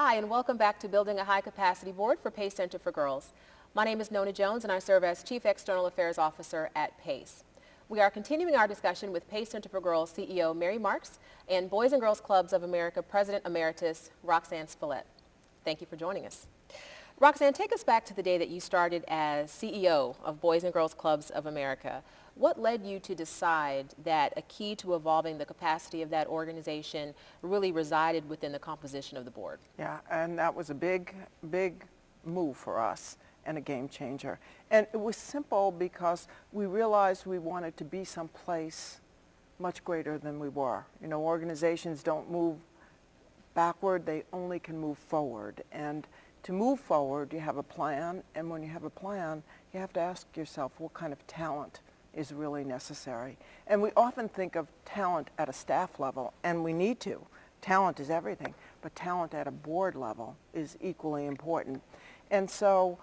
Hi, and welcome back to Building a High Capacity Board for PACE Center for Girls. My name is Nona Jones, and I serve as Chief External Affairs Officer at PACE. We are continuing our discussion with PACE Center for Girls CEO Mary Marx and Boys and Girls Clubs of America President Emeritus Roxanne Spillett. Thank you for joining us. Roxanne, take us back to the day that you started as CEO of Boys and Girls Clubs of America. What led you to decide that a key to evolving the capacity of that organization really resided within the composition of the board? Yeah, and that was a big move for us and a game changer. And it was simple because we realized we wanted to be someplace much greater than we were. You know, organizations don't move backward, they only can move forward. And to move forward, you have a plan, and when you have a plan, you have to ask yourself what kind of talent is really necessary. And we often think of talent at a staff level, and we need to. Talent is everything, but talent at a board level is equally important. And so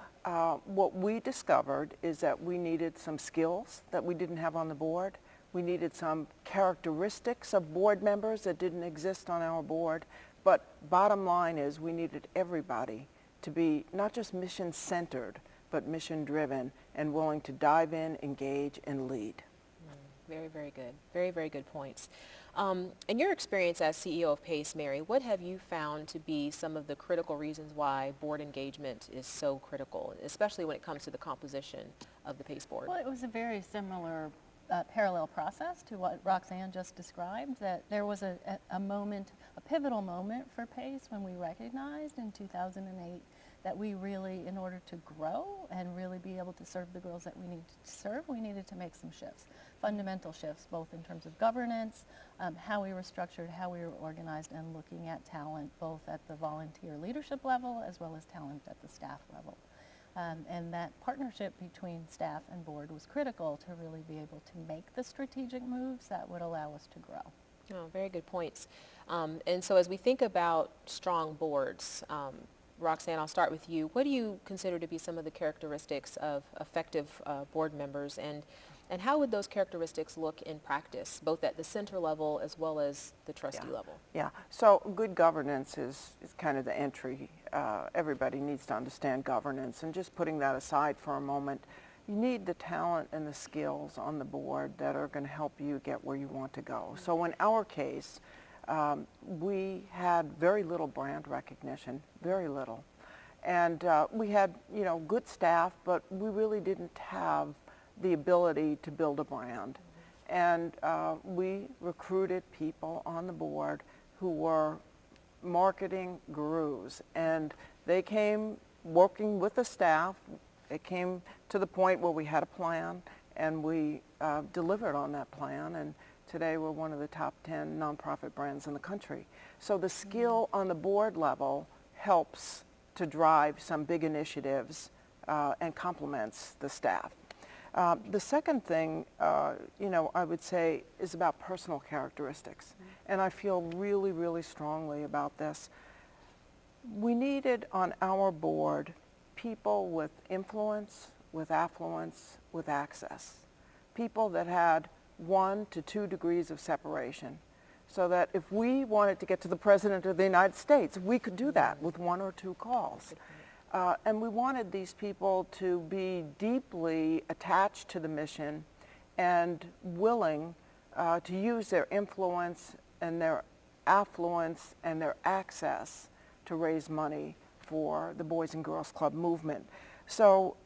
what we discovered is that we needed some skills that we didn't have on the board. We needed some characteristics of board members that didn't exist on our board. But bottom line is we needed everybody to be not just mission-centered, but mission-driven and willing to dive in, engage, and lead. Very, very good. Very, very good points. In your experience as CEO of PACE, Mary, what have you found to be some of the critical reasons why board engagement is so critical, especially when it comes to the composition of the PACE board? Well, it was a very similar parallel process to what Roxanne just described, that there was a moment, a pivotal moment for PACE when we recognized in 2008 that we really, in order to grow and really be able to serve the girls that we need to serve, we needed to make some shifts, fundamental shifts, both in terms of governance, how we were structured, how we were organized, and looking at talent both at the volunteer leadership level as well as talent at the staff level. And that partnership between staff and board was critical to really be able to make the strategic moves that would allow us to grow. Oh, very good points. And so as we think about strong boards, Roxanne, I'll start with you. What do you consider to be some of the characteristics of effective board members, and how would those characteristics look in practice, both at the center level as well as the trustee level? Yeah, so good governance is kind of the entry. Everybody needs to understand governance, and just putting that aside for a moment, you need the talent and the skills on the board that are going to help you get where you want to go. So in our case, we had very little brand recognition, very little. And we had, you know, good staff, but we really didn't have the ability to build a brand. And we recruited people on the board who were marketing gurus, and they came working with the staff. It came to the point where we had a plan, and we delivered on that plan, and today we're one of the top 10 nonprofit brands in the country. So the skill on the board level helps to drive some big initiatives and complements the staff. The second thing, you know, I would say is about personal characteristics. And I feel really, really strongly about this. We needed on our board people with influence, with affluence, with access. People that had 1 to 2 degrees of separation, so that if we wanted to get to the President of the United States, we could do that with 1 or 2 calls. And we wanted these people to be deeply attached to the mission and willing to use their influence and their affluence and their access to raise money for the Boys and Girls Club movement. So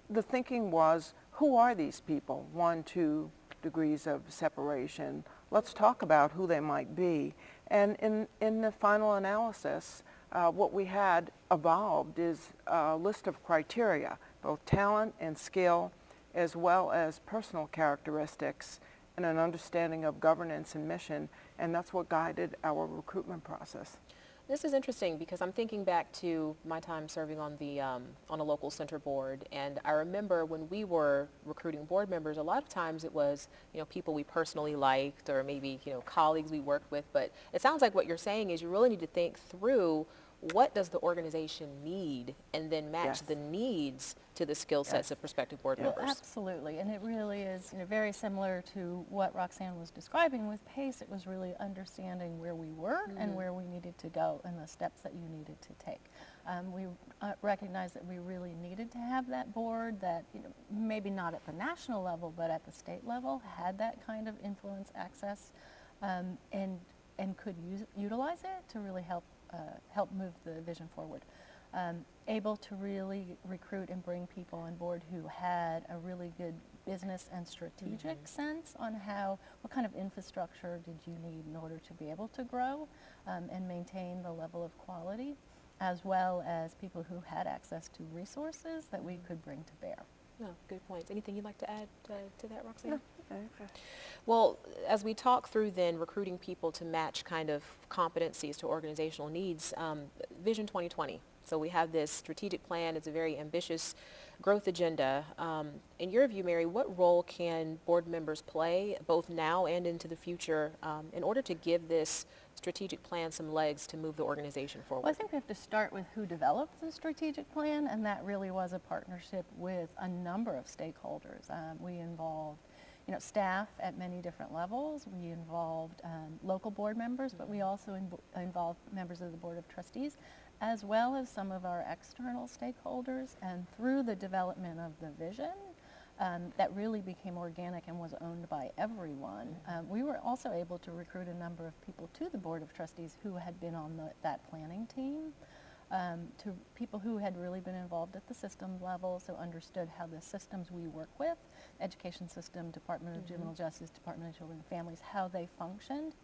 the thinking was, who are these people? 1, 2 degrees of separation. Let's talk about who they might be. And in the final analysis, what we had evolved is a list of criteria, both talent and skill, as well as personal characteristics and an understanding of governance and mission, and that's what guided our recruitment process. This is interesting because I'm thinking back to my time serving on the on a local center board, and I remember when we were recruiting board members, a lot of times it was, you know, people we personally liked or maybe, you know, colleagues we worked with. But it sounds like what you're saying is you really need to think through what does the organization need, and then match Yes. the needs to the skill sets Yes. of prospective board Well, members. Absolutely, and it really is very similar to what Roxanne was describing with PACE. It was really understanding where we were and where we needed to go and the steps that you needed to take. We recognized that we really needed to have that board that, maybe not at the national level, but at the state level, had that kind of influence, access, and could utilize it to really help move the vision forward. Able to really recruit and bring people on board who had a really good business and strategic sense on what kind of infrastructure did you need in order to be able to grow and maintain the level of quality, as well as people who had access to resources that we could bring to bear. No, good points. Anything you'd like to add to that, Roxanne? No. Okay. Well, as we talk through then recruiting people to match kind of competencies to organizational needs, Vision 2020. So we have this strategic plan. It's a very ambitious growth agenda. In your view, Mary, what role can board members play, both now and into the future, in order to give this strategic plan some legs to move the organization forward? Well, I think we have to start with who developed the strategic plan, and that really was a partnership with a number of stakeholders. We involved staff at many different levels. We involved local board members, but we also involved members of the Board of Trustees, as well as some of our external stakeholders. And through the development of the vision, that really became organic and was owned by everyone. We were also able to recruit a number of people to the Board of Trustees who had been on that planning team, to people who had really been involved at the system level, so understood how the systems we work with, education system, Department of Juvenile Justice, Department of Children and Families, how they functioned,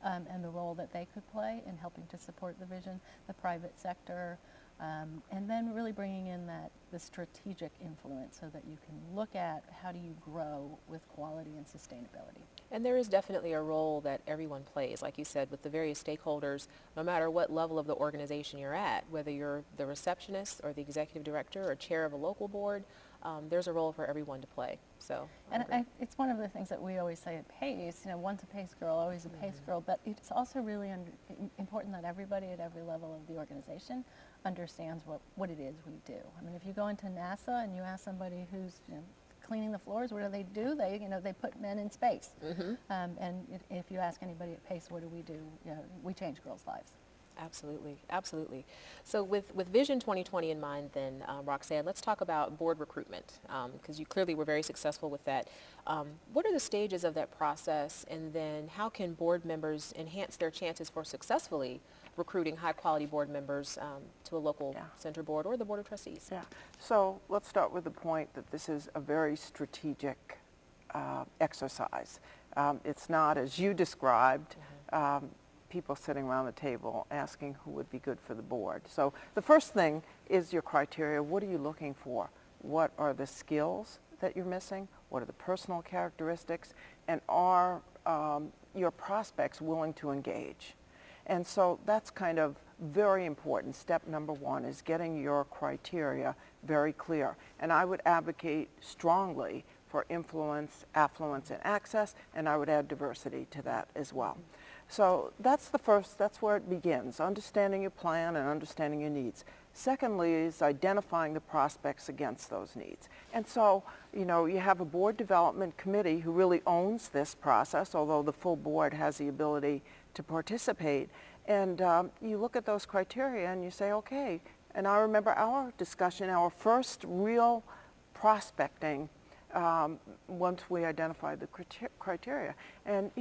and the role that they could play in helping to support the vision, the private sector, and then really bringing in the strategic influence so that you can look at how do you grow with quality and sustainability. And there is definitely a role that everyone plays, like you said, with the various stakeholders, no matter what level of the organization you're at, whether you're the receptionist or the executive director or chair of a local board, there's a role for everyone to play. So, it's one of the things that we always say at PACE, once a PACE girl, always a PACE girl, but it's also really important that everybody at every level of the organization understands what it is we do. I mean, if you go into NASA and you ask somebody who's cleaning the floors, what do? They put men in space. And if you ask anybody at PACE, what do? We change girls' lives. Absolutely, absolutely. So with Vision 2020 in mind then, Roxanne, let's talk about board recruitment, because you clearly were very successful with that. What are the stages of that process, and then how can board members enhance their chances for successfully recruiting high-quality board members to a local center board or the Board of Trustees? Yeah. So let's start with the point that this is a very strategic exercise. It's not, as you described, people sitting around the table asking who would be good for the board. So the first thing is your criteria. What are you looking for? What are the skills that you're missing? What are the personal characteristics? And are your prospects willing to engage? And so that's kind of very important. Step number one is getting your criteria very clear. And I would advocate strongly for influence, affluence, and access, and I would add diversity to that as well. So that's where it begins, understanding your plan and understanding your needs. Secondly is identifying the prospects against those needs. And so, you have a board development committee who really owns this process, although the full board has the ability to participate. And you look at those criteria and you say, okay, and I remember our discussion, our first real prospecting once we identified the criteria. And,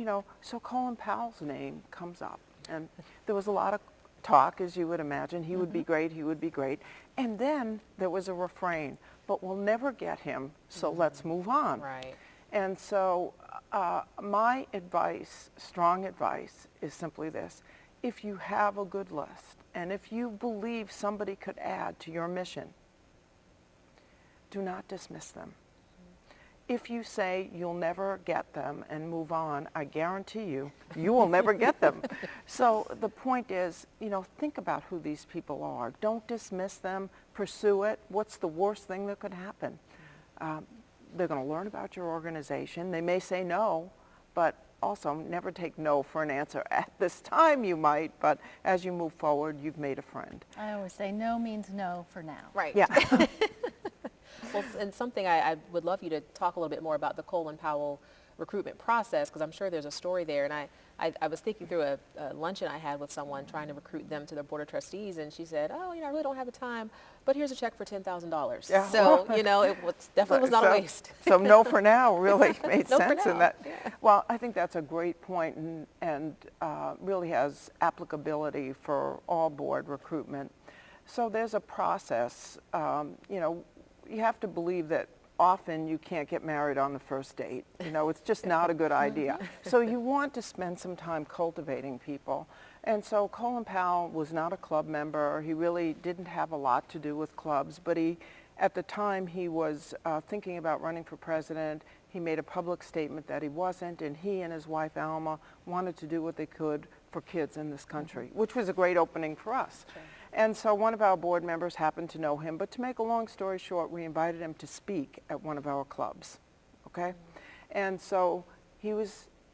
so Colin Powell's name comes up. And there was a lot of talk, as you would imagine. He would be great, he would be great. And then there was a refrain, but we'll never get him, so let's move on. Right. And so my advice, strong advice, is simply this. If you have a good list, and if you believe somebody could add to your mission, do not dismiss them. If you say you'll never get them and move on, I guarantee you, you will never get them. So the point is, think about who these people are. Don't dismiss them. Pursue it. What's the worst thing that could happen? They're going to learn about your organization. They may say no, but also never take no for an answer. At this time you might, but as you move forward, you've made a friend. I always say no means no for now. Right. Yeah. Well, and something I would love you to talk a little bit more about the Colin Powell recruitment process, because I'm sure there's a story there. And I was thinking through a luncheon I had with someone trying to recruit them to the Board of Trustees, and she said, oh, I really don't have the time, but here's a check for $10,000. Yeah. So, it definitely was not a waste. So no for now really made No for sense in now, that. yeah. Well, I think that's a great point and really has applicability for all board recruitment. So there's a process. You have to believe that often you can't get married on the first date. It's just not a good idea. So you want to spend some time cultivating people. And so Colin Powell was not a club member. He really didn't have a lot to do with clubs, but at the time he was thinking about running for president. He made a public statement that he wasn't, and he and his wife Alma wanted to do what they could for kids in this country, which was a great opening for us. Sure. And so one of our board members happened to know him, but to make a long story short, we invited him to speak at one of our clubs, okay? And so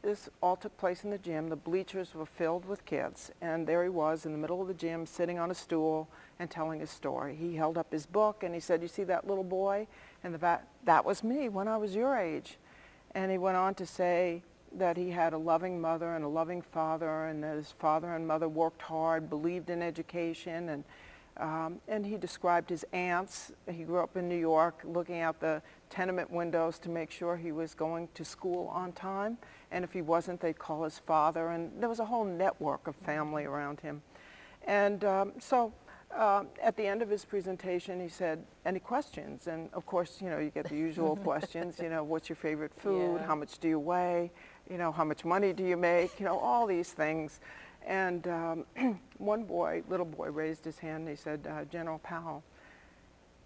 this all took place in the gym. The bleachers were filled with kids, and there he was in the middle of the gym sitting on a stool and telling his story. He held up his book and he said, you see that little boy in the back? That was me when I was your age. And he went on to say that he had a loving mother and a loving father, and that his father and mother worked hard, believed in education, and he described his aunts. He grew up in New York, looking out the tenement windows to make sure he was going to school on time, and if he wasn't, they'd call his father, and there was a whole network of family around him. And at the end of his presentation, he said, any questions? And of course, you get the usual questions, what's your favorite food? Yeah. How much do you weigh? How much money do you make? All these things. And one little boy raised his hand and he said, General Powell,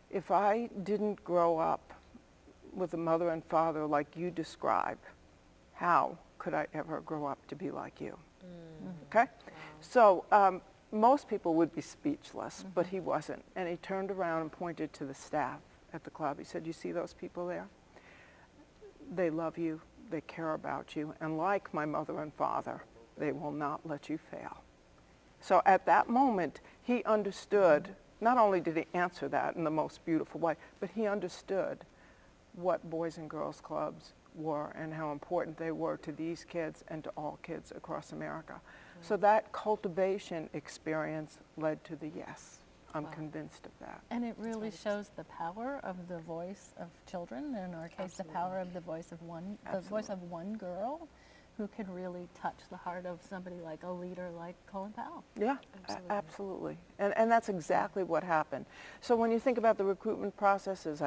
if I didn't grow up with a mother and father like you describe, how could I ever grow up to be like you? Okay? So most people would be speechless, but he wasn't. And he turned around and pointed to the staff at the club. He said, you see those people there? They love you, they care about you, and like my mother and father, they will not let you fail. So at that moment, he understood, not only did he answer that in the most beautiful way, but he understood what Boys and Girls Clubs were and how important they were to these kids and to all kids across America. So that cultivation experience led to the yes. I'm convinced of that. And it really shows the power of the voice of children, in our case, the power of the voice of one girl who could really touch the heart of somebody like a leader like Colin Powell. Yeah, absolutely. And that's exactly what happened. So when you think about the recruitment process, there's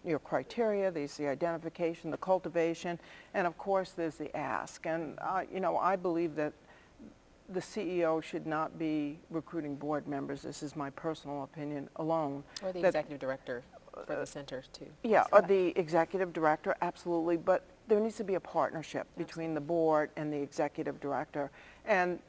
your criteria, there's the identification, the cultivation, and of course there's the ask. And I believe that the CEO should not be recruiting board members, this is my personal opinion, alone. Or the executive director for the center, too. Yeah, or the executive director, absolutely, but there needs to be a partnership between the board and the executive director. And,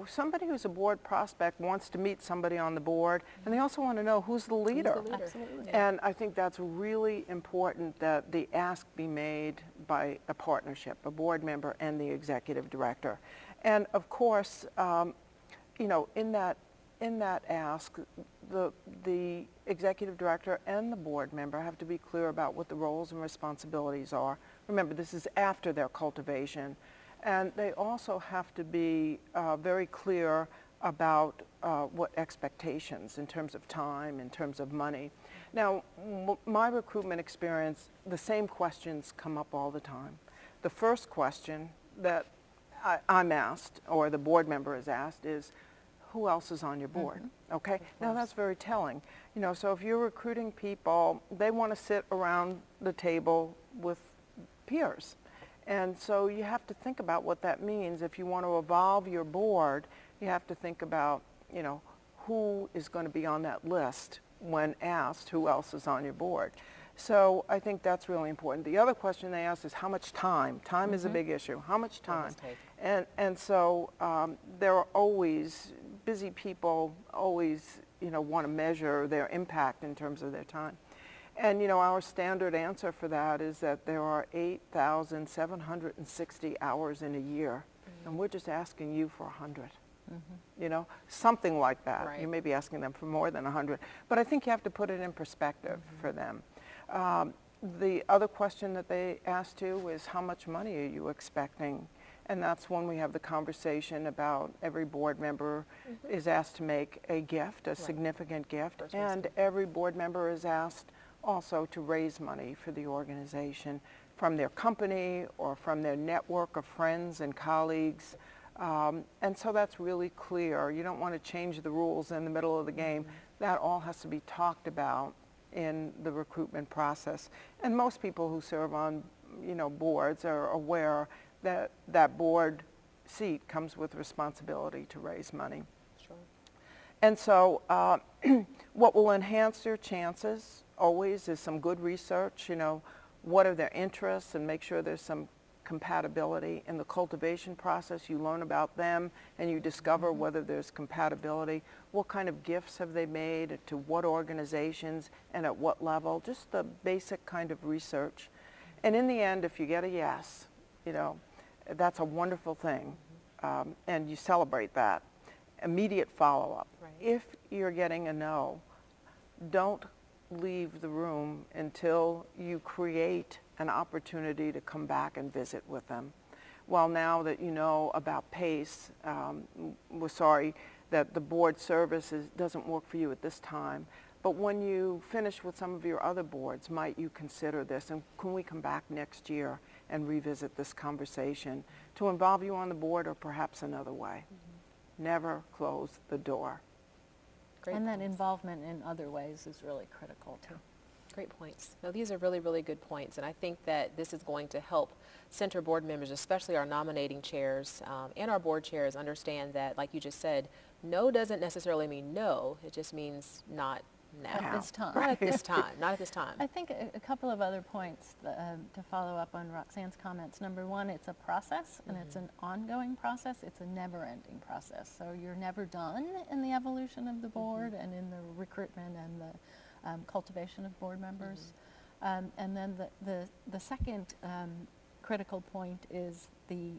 somebody who's a board prospect wants to meet somebody on the board, and they also want to know who's the leader. Who's the leader? Absolutely. And I think that's really important that the ask be made by a partnership, a board member and the executive director. And of course, in that ask, the executive director and the board member have to be clear about what the roles and responsibilities are. Remember, this is after their cultivation. And they also have to be very clear about what expectations in terms of time, in terms of money. Now, my recruitment experience, the same questions come up all the time. The first question that I'm asked, or the board member is asked, is who else is on your board? Okay, now that's very telling. So if you're recruiting people, they want to sit around the table with peers. And so you have to think about what that means. If you want to evolve your board, you have to think about, who is going to be on that list when asked who else is on your board. So I think that's really important. The other question they ask is how much time? Time is a big issue. How much time? And so there are always, busy people always, want to measure their impact in terms of their time. And you know, our standard answer for that is that there are 8,760 hours in a year, and we're just asking you for 100. You know, something like that. Right. You may be asking them for more than 100, but I think you have to put it in perspective for them. The other question that they asked too is, how much money are you expecting? And that's when we have the conversation about every board member is asked to make a gift, a significant gift, First and every board member is asked also to raise money for the organization from their company or from their network of friends and colleagues. And so that's really clear. You don't want to change the rules in the middle of the game. That all has to be talked about in the recruitment process. And most people who serve on, you know, boards are aware that that board seat comes with responsibility to raise money. Sure. And so what will enhance your chances always is some good research, you know, what are their interests, and make sure there's some compatibility. In the cultivation process, you learn about them and you discover whether there's compatibility. What kind of gifts have they made, to what organizations, and at what level? Just the basic kind of research. And in the end, if you get a yes, you know, that's a wonderful thing, and you celebrate that. Immediate follow-up. Right. If you're getting a no, don't leave the room until you create an opportunity to come back and visit with them. Well, now that you know about PACE, we're sorry that the board services doesn't work for you at this time, but when you finish with some of your other boards, might you consider this, and can we come back next year and revisit this conversation to involve you on the board or perhaps another way? Never close the door. Great And that points. involvement in other ways is really critical too. Great points. No, these are really, really good points, and I think that this is going to help center board members, especially our nominating chairs and our board chairs, understand that, like you just said, no doesn't necessarily mean no. It just means not now. At this time. Not at this time. Not at this time. I think a couple of other points to follow up on Roxanne's comments. Number one, it's a process, and it's an ongoing process. It's a never-ending process. So you're never done in the evolution of the board and in the recruitment and the cultivation of board members. And then the second critical point is the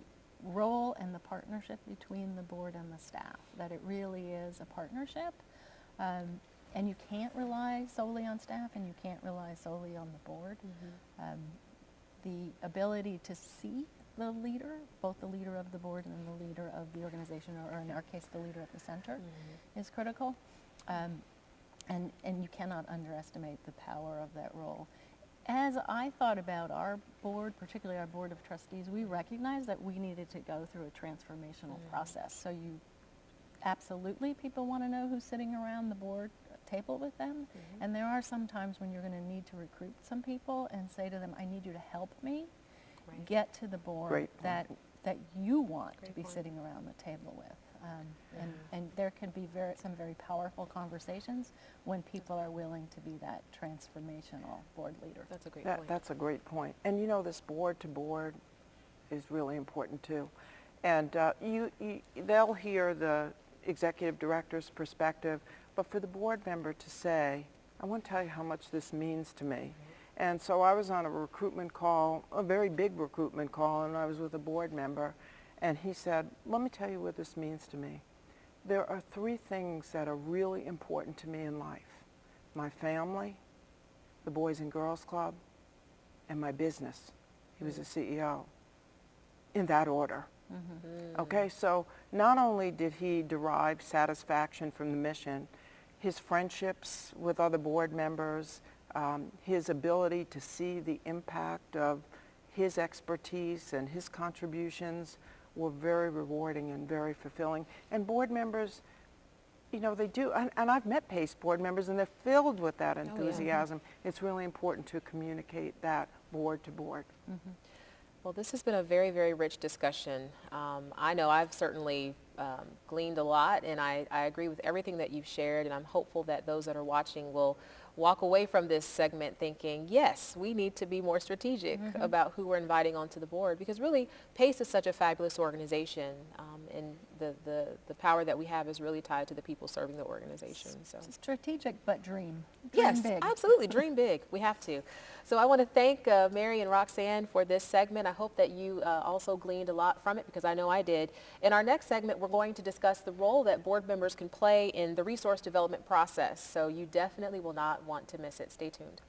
role and the partnership between the board and the staff, that it really is a partnership. And you can't rely solely on staff, and you can't rely solely on the board. The ability to see the leader, both the leader of the board and the leader of the organization, or in our case, the leader at the center, is critical. And you cannot underestimate the power of that role. As I thought about our board, particularly our board of trustees, we recognized that we needed to go through a transformational process. So absolutely, people want to know who's sitting around the board table with them. And there are some times when you're going to need to recruit some people and say to them, I need you to help me get to the board that you want to be sitting around the table with. And there can be some very powerful conversations when people are willing to be that transformational board leader. That's a great point. That's a great point. And you know, this board to board is really important too. And they'll hear the executive director's perspective, but for the board member to say, I want to tell you how much this means to me. And so I was on a recruitment call, a very big recruitment call, and I was with a board member, and he said, let me tell you what this means to me. There are 3 things that are really important to me in life: my family, the Boys and Girls Club, and my business. He was a CEO, in that order. Okay, so not only did he derive satisfaction from the mission, his friendships with other board members, his ability to see the impact of his expertise and his contributions were very rewarding and very fulfilling. And board members, you know, they do, and I've met PACE board members, and they're filled with that enthusiasm. It's really important to communicate that board to board. Well, this has been a very, very rich discussion. I know I've certainly gleaned a lot, and I agree with everything that you've shared, and I'm hopeful that those that are watching will walk away from this segment thinking, yes, we need to be more strategic about who we're inviting onto the board, because really PACE is such a fabulous organization, and the power that we have is really tied to the people serving the organization. So. Strategic, but dream Yes, big. absolutely. Dream big. We have to. So I want to thank Mary and Roxanne for this segment. I hope that you also gleaned a lot from it, because I know I did. In our next segment, we're going to discuss the role that board members can play in the resource development process. So you definitely will not want to miss it. Stay tuned.